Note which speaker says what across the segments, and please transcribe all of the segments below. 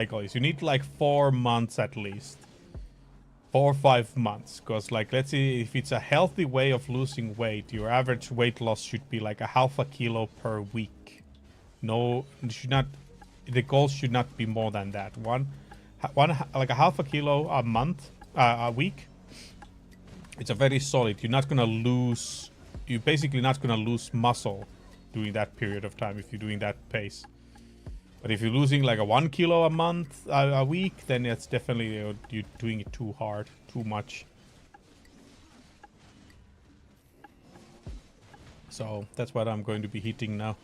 Speaker 1: cycle is you need like 4 months at least. 4 or 5 months, because like let's say if it's a healthy way of losing weight, your average weight loss should be like a half a kilo per week. No, it should not. The goal should not be more than that. One like a half a kilo a month, a week. It's a very solid. You're not gonna lose. You're basically not gonna lose muscle during that period of time if you're doing that pace. But if you're losing like a 1 kilo a month, a week, then it's definitely you're doing it too hard, too much. So that's what I'm going to be hitting now.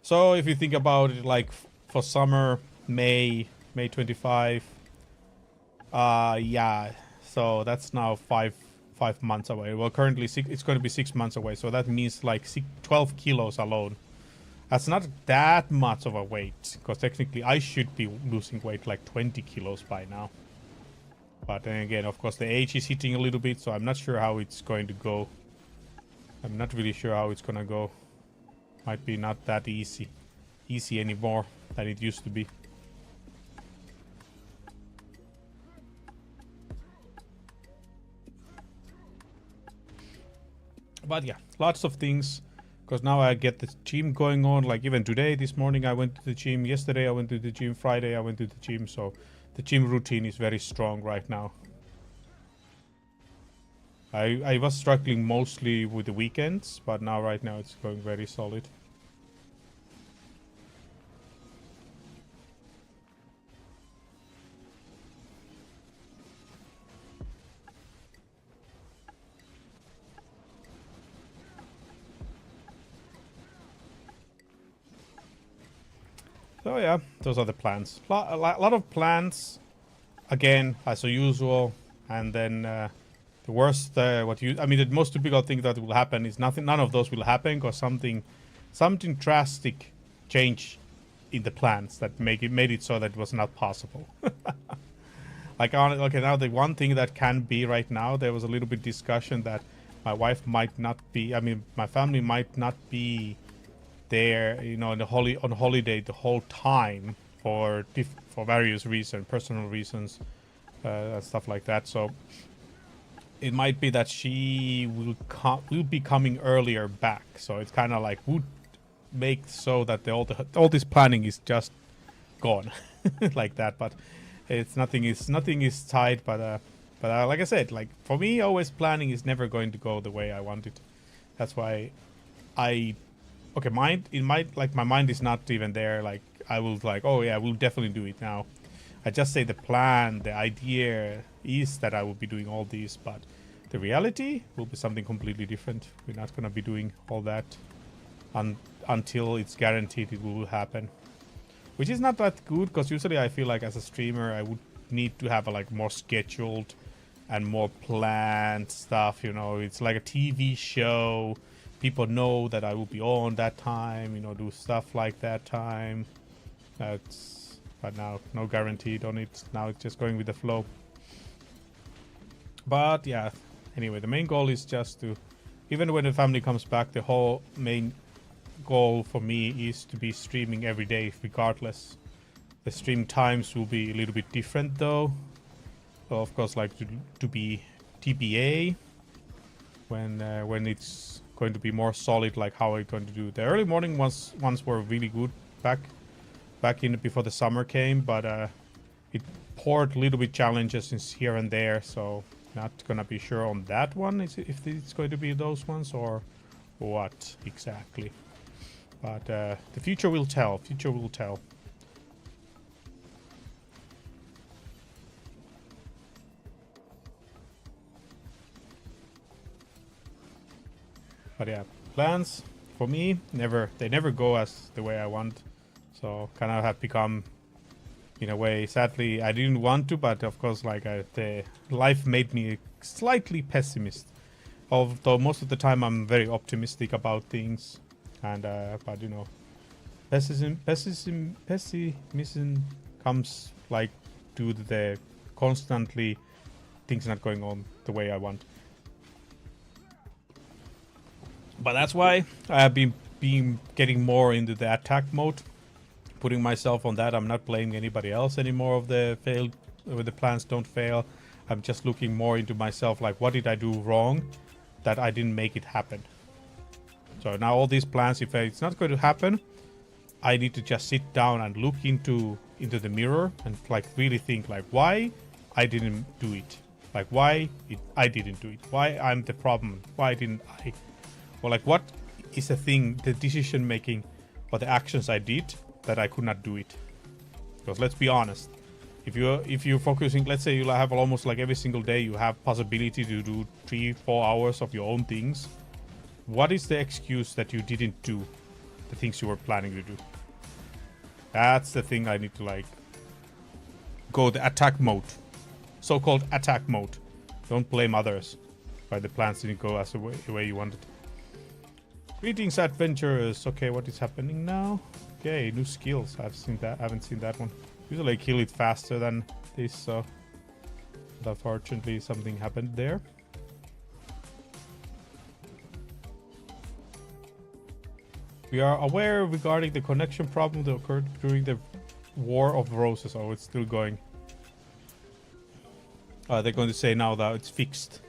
Speaker 1: So if you think about it, like for summer, May 25, yeah. So that's now five months away. Well, currently it's going to be 6 months away. So that means like 12 kilos alone. That's not that much of a weight, because technically I should be losing weight like 20 kilos by now. But then again, of course, the age is hitting a little bit, so I'm not sure how it's going to go. I'm not really sure how it's gonna go. Might be not that easy anymore than it used to be. But yeah, lots of things. Because now I get the gym going on. Like even today, this morning I went to the gym. Yesterday I went to the gym. Friday I went to the gym. So the gym routine is very strong right now. I was struggling mostly with the weekends, but now right now it's going very solid. So yeah, those are the plans. A lot of plans, again, as usual. And then the worst, the most typical thing that will happen is nothing. None of those will happen because something drastic change in the plans that made it so that it was not possible. Like okay, now the one thing that can be right now, there was a little bit discussion that my wife might not be. My family might not be there, on holiday the whole time for various reasons, personal reasons, and stuff like that. So it might be that she will be coming earlier back. So it's kind of like would make so that all this planning is just gone like that. But it's nothing is tied. But like I said, like for me, always planning is never going to go the way I want it. That's why okay, my mind is not even there. Like I will like, oh yeah, we'll definitely do it now. I just say the plan, the idea is that I will be doing all these, but the reality will be something completely different. We're not gonna be doing all that until it's guaranteed it will happen, which is not that good, because usually I feel like as a streamer I would need to have a like more scheduled and more planned stuff. It's like a TV show. People know that I will be on that time, do stuff like that time. But now, no guaranteed on it. Now it's just going with the flow. But yeah, anyway, the main goal is just to, even when the family comes back, the whole main goal for me is to be streaming every day regardless. The stream times will be a little bit different though. So of course, like to be TBA when it's going to be more solid, like how I'm going to do. The early morning ones were really good back in before the summer came, but it poured a little bit challenges here and there, so not gonna be sure on that one if it's going to be those ones or what exactly. But the future will tell. But yeah, plans for me they never go as the way I want. So kind of have become, in a way, sadly I didn't want to, but of course like the life made me slightly pessimist. Although most of the time I'm very optimistic about things, and but pessimism comes like due to the constantly things not going on the way I want. But that's why I have been getting more into the attack mode. putting myself on that. I'm not blaming anybody else anymore of the failed, where the plans don't fail. I'm just looking more into myself, like what did I do wrong that I didn't make it happen. So now all these plans, if it's not going to happen, I need to just sit down and look into the mirror and like really think like why I didn't do it. Like why I didn't do it. Why I'm the problem. Why didn't I? Or like what is the thing, the decision making or the actions I did that I could not do it. Because let's be honest, if you're focusing, let's say you have almost like every single day you have possibility to do 3-4 hours of your own things. What is the excuse that you didn't do the things you were planning to do? That's the thing I need to like go the attack mode. So-called attack mode. Don't blame others why the plans didn't go as the way you wanted. Greetings, adventurers. Okay, what is happening now? Okay, new skills. I've seen that. I haven't seen that one. Usually I kill it faster than this, so unfortunately something happened there. We are aware regarding the connection problem that occurred during the War of Roses. Oh, it's still going. They're going to say now that it's fixed.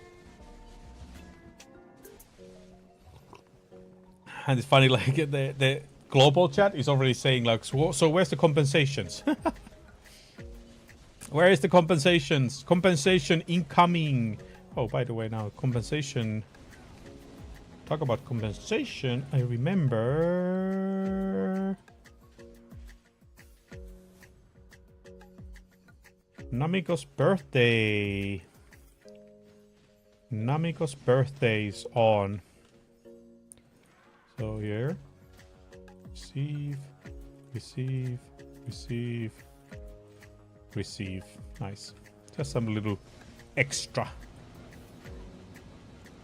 Speaker 1: And it's funny, like the global chat is already saying like, so where's the compensations? Where is the compensations? Compensation incoming. Oh, by the way, now compensation. Talk about compensation. I remember Namiko's birthday. Namiko's birthday is on. So here, receive, receive, receive, receive. Nice. Just some little extra.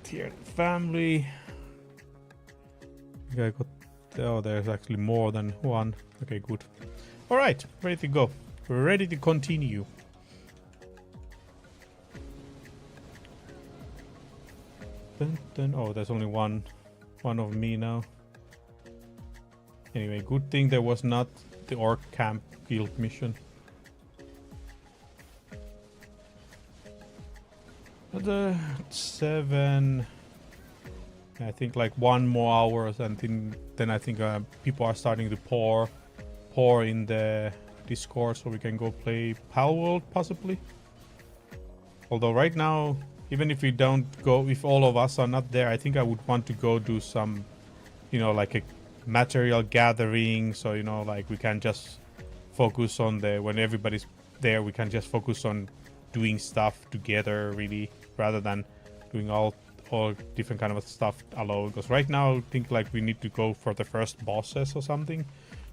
Speaker 1: Tier family. I got. Oh, there's actually more than one. Okay, good. All right, ready to go. We're ready to continue. Dun, dun. Oh, there's only one of me now. Anyway, good thing there was not the orc camp guild mission. But 7. I think like 1 more hours, and then I think people are starting to pour in the Discord, so we can go play Pal World possibly. Although right now, even if we don't go, if all of us are not there, I think I would want to go do some, you know, like a material gathering. So, you know, like we can just focus on when everybody's there, we can just focus on doing stuff together, really, rather than doing all different kind of stuff alone. Because right now, I think like we need to go for the first bosses or something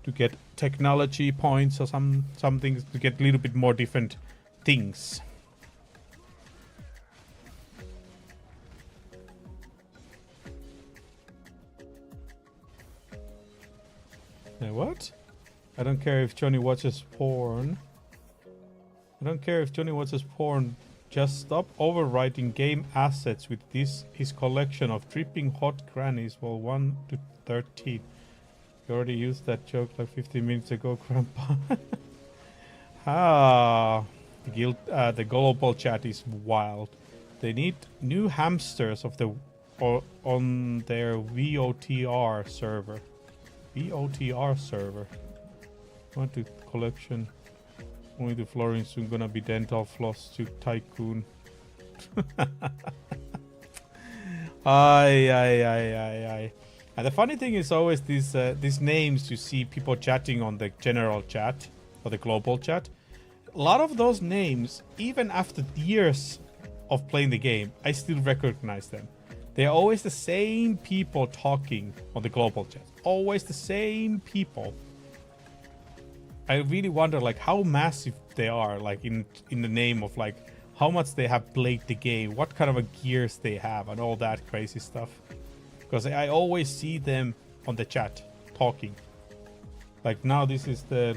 Speaker 1: to get technology points or something to get a little bit more different things. What? I don't care if Johnny watches porn. I don't care if Johnny watches porn. Just stop overwriting game assets with his collection of dripping hot grannies. Well, 1 to 13. You already used that joke like 15 minutes ago, Grandpa. The global chat is wild. They need new hamsters on their VOTR server. VOTR server. Want to collection. Only the flooring soon gonna be dental floss to tycoon. Aye. And the funny thing is always these names you see people chatting on the general chat or the global chat. A lot of those names, even after years of playing the game, I still recognize them. They're always the same people talking on the global chat. Always the same people. I really wonder like how massive they are, like in the name of like how much they have played the game, what kind of a gears they have, and all that crazy stuff. Because I always see them on the chat talking. Like now, this is the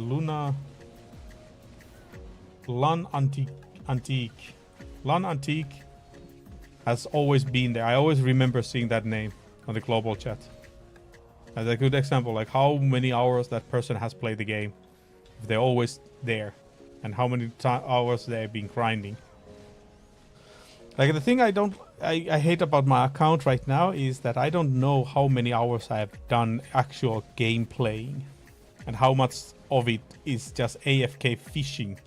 Speaker 1: Lan Antique. Lan Antique has always been there. I always remember seeing that name on the global chat. As a good example, like how many hours that person has played the game. if they're always there, and how many hours they've been grinding. Like the thing I hate about my account right now is that I don't know how many hours I have done actual game playing, and how much of it is just AFK fishing.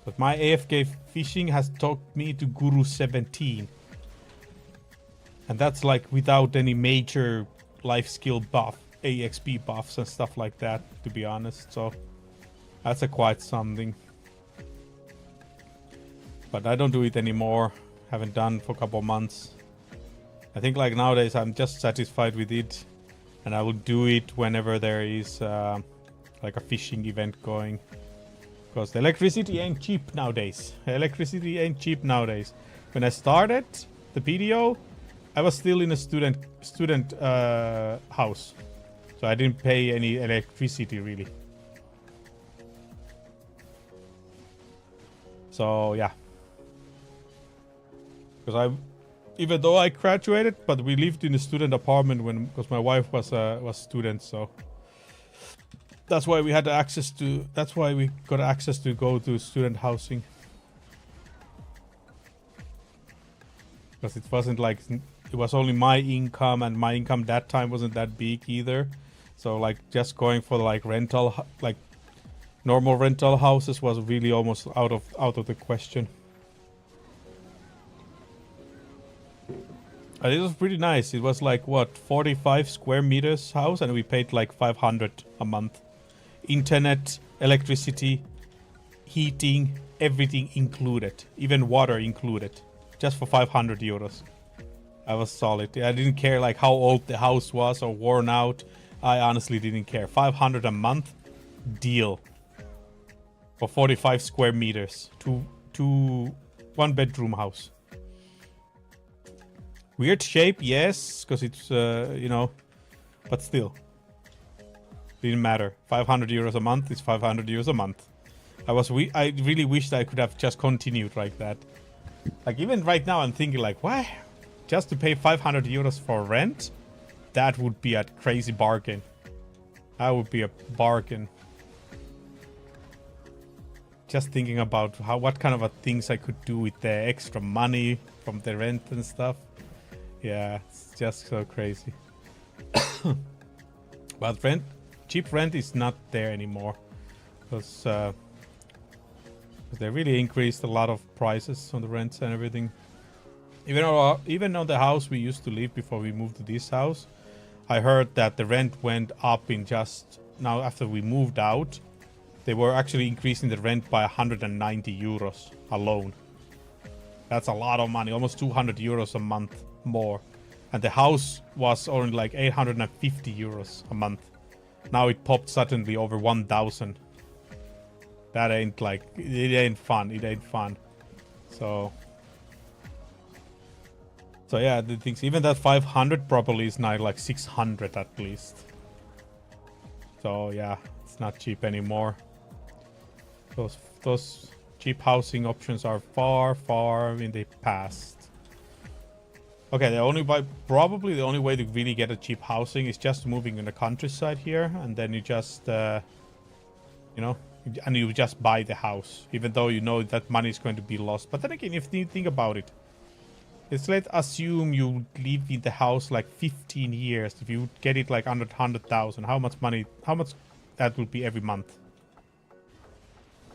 Speaker 1: But my AFK fishing has taught me to Guru 17. And that's like without any major life skill buff, AXP buffs and stuff like that, to be honest. So that's a quite something. But I don't do it anymore. Haven't done for a couple of months. I think like nowadays I'm just satisfied with it. And I will do it whenever there is like a fishing event going. Because the electricity ain't cheap nowadays. Electricity ain't cheap nowadays. When I started the PDO, I was still in a student house. So I didn't pay any electricity really. So yeah. Because even though I graduated, but we lived in a student apartment because my wife was student, so that's why we had access to. That's why we got access to go to student housing. Because it wasn't like it was only my income, and my income that time wasn't that big either. So like just going for like rental, like normal rental houses was really almost out of the question. And it was pretty nice. It was like what, 45 square meters house, and we paid like 500 a month. Internet, electricity, heating, everything included, even water included, just for 500 euros. I was solid. I didn't care like how old the house was or worn out. I honestly didn't care. 500 a month, deal. For 45 square meters, one bedroom house. Weird shape, yes, because it's you know, but still, didn't matter. 500 euros a month is 500 euros a month. I really wished I could have just continued like that. Like even right now, I'm thinking like, why? Just to pay 500 euros for rent? That would be a crazy bargain. That would be a bargain. Just thinking about what kind of things I could do with the extra money from the rent and stuff. Yeah, it's just so crazy. But cheap rent is not there anymore. Because they really increased a lot of prices on the rents and everything. Even on the house we used to live before we moved to this house, I heard that the rent went up in just now after we moved out. They were actually increasing the rent by 190 euros alone. That's a lot of money, almost 200 euros a month more. And the house was only like 850 euros a month. Now it popped suddenly over 1,000. That ain't like, it ain't fun. It ain't fun. So yeah, the things, even that 500 probably is now like 600 at least. So yeah, it's not cheap anymore. Those cheap housing options are far in the past. Okay, probably the only way to really get a cheap housing is just moving in the countryside here, and then you just, you know, and you just buy the house, even though you know that money is going to be lost. But then again, if you think about it, let's assume you live in the house like 15 years. If you get it like under 100,000, how much that would be every month?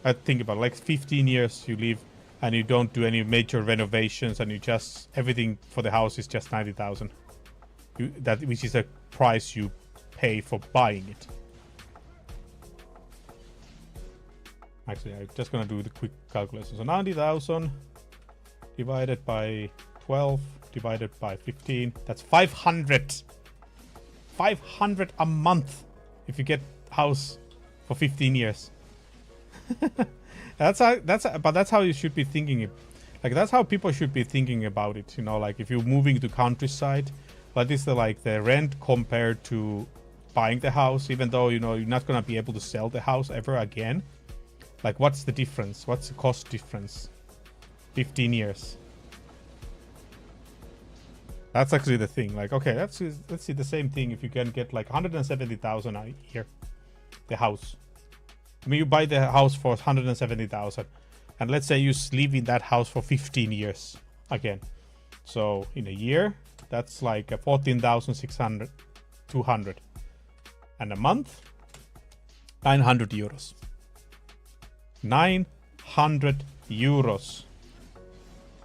Speaker 1: I think about it, like 15 years you live and you don't do any major renovations, and you just, everything for the house is just 90,000. Which is a price you pay for buying it. Actually, I'm just gonna do the quick calculation. So 90,000 divided by 12 divided by 15. That's 500. 500 a month if you get house for 15 years. But that's how you should be thinking it. Like that's how people should be thinking about it. You know, like if you're moving to countryside, what is the rent compared to buying the house? Even though you know you're not gonna be able to sell the house ever again. Like what's the difference? What's the cost difference? 15 years. That's actually the thing. Like okay, let's see the same thing if you can get like 170,000 a year, the house. I mean, you buy the house for 170,000, and let's say you live in that house for 15 years again. So in a year, that's like 14,600, 200, and a month, 900 euros. 900 euros.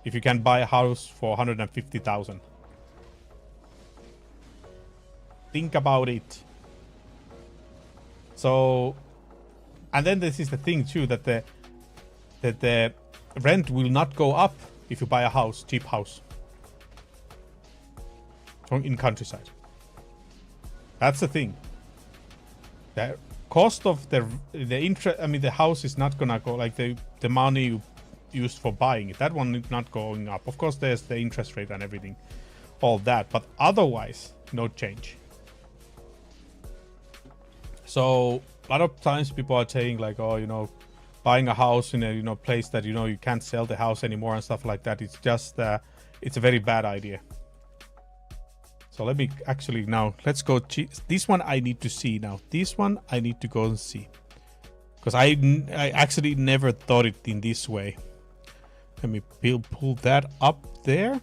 Speaker 1: If you can buy a house for 150,000. Think about it. So, and then this is the thing too, that the rent will not go up if you buy a house, cheap house, in countryside. That's the thing. The cost of the interest, I mean, the house is not gonna go, like the money you used for buying it, that one is not going up. Of course, there's the interest rate and everything, all that, but otherwise, no change. So a lot of times people are saying like, oh, you know, buying a house in a place that you can't sell the house anymore and stuff like that. It's just it's a very bad idea. So let me actually now, let's go. This one I need to see now. This one I need to go and see, because I actually never thought it in this way. Let me pull that up there,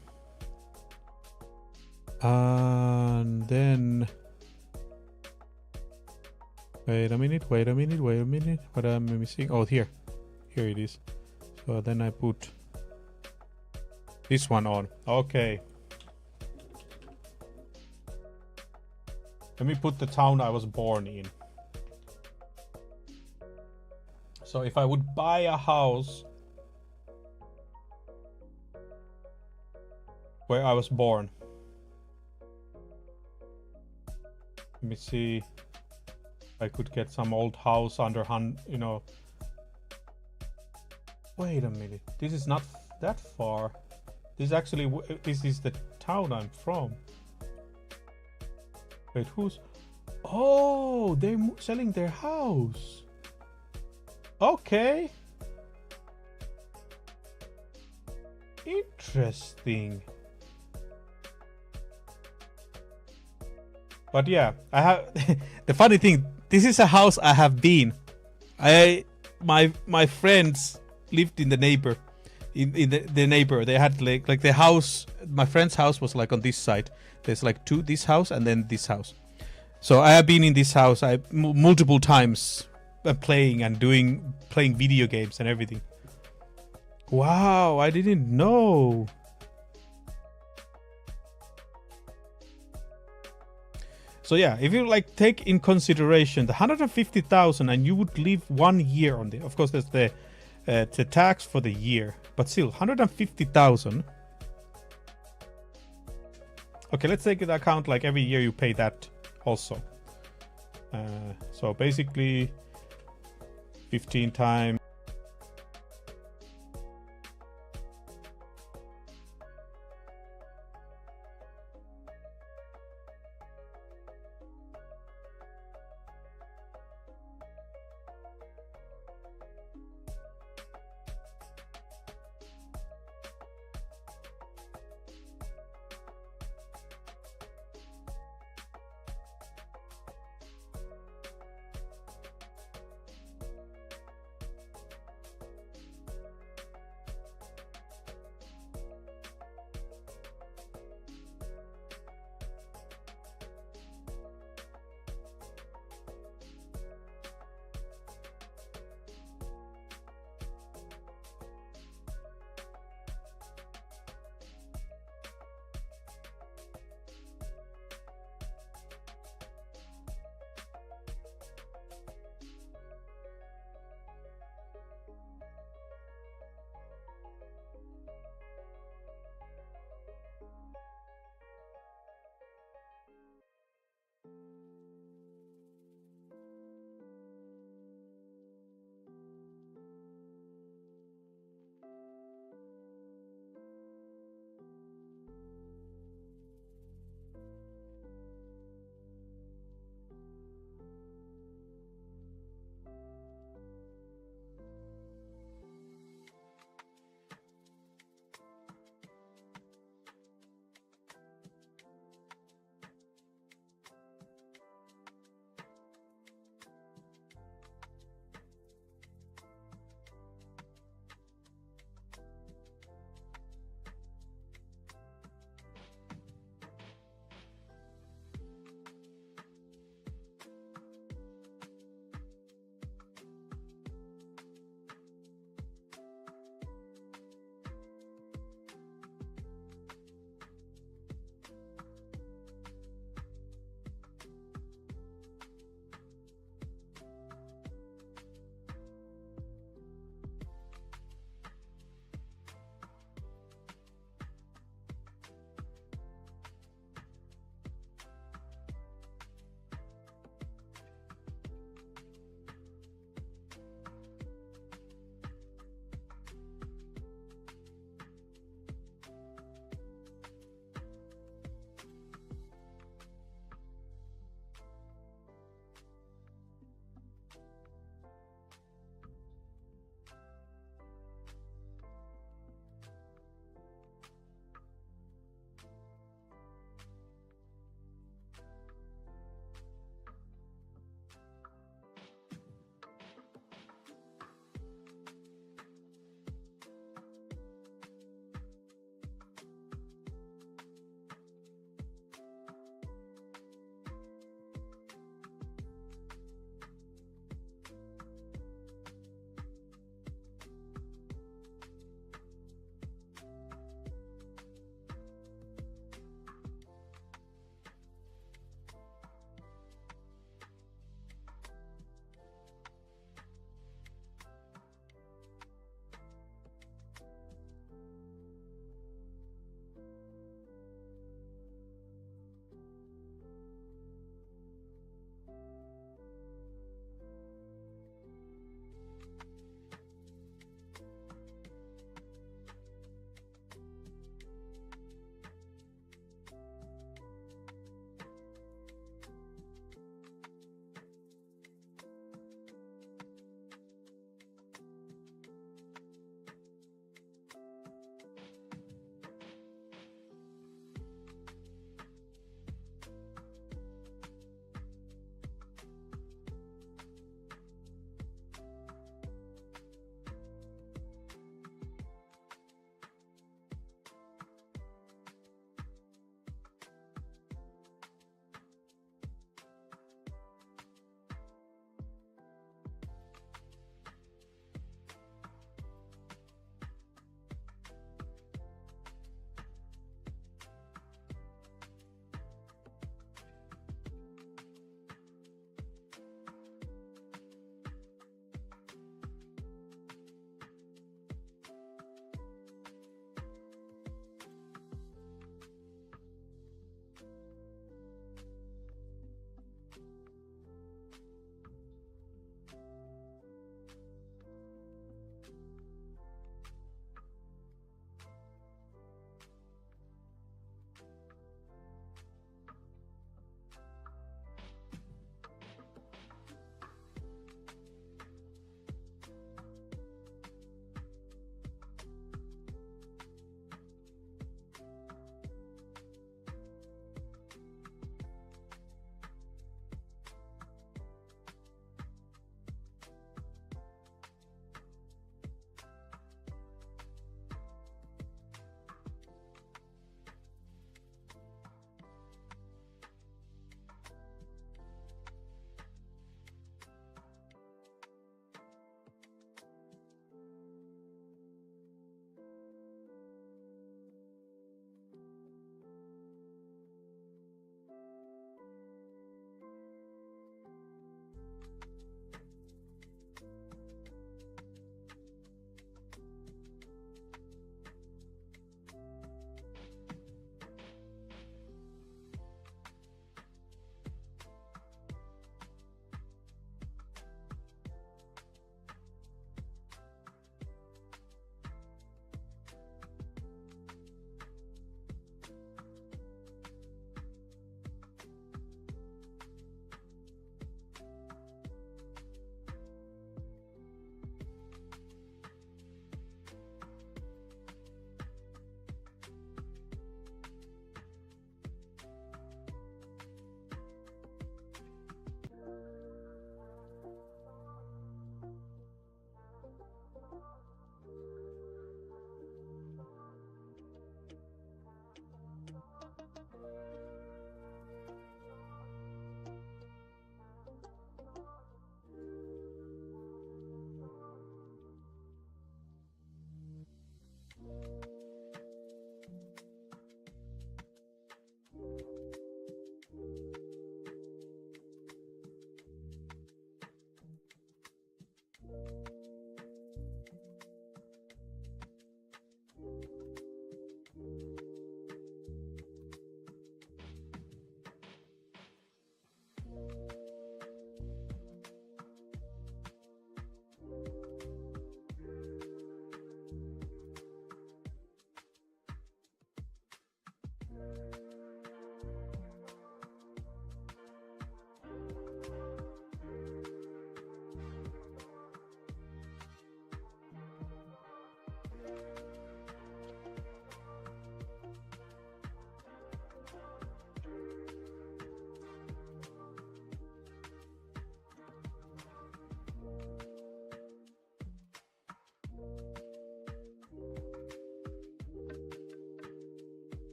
Speaker 1: and then. Wait a minute. What am I missing? Oh, here it is. So then I put this one on. Okay. Let me put the town I was born in. So if I would buy a house where I was born. Let me see. I could get some old house under Wait a minute. This is not that far. This is the town I'm from. Wait, who's? Oh, they're selling their house. Okay. Interesting. But yeah, I have the funny thing. This is a house I have been. My friends lived in the neighbor, in the neighbor. They had like the house. My friend's house was like on this side. There's like this house and then this house. So I have been in this house multiple times, playing video games and everything. Wow, I didn't know. So yeah, if you like take in consideration the 150,000 and you would live 1 year on it. Of course, there's the tax for the year, but still 150,000. Okay, let's take into account like every year you pay that also. So basically 15 times.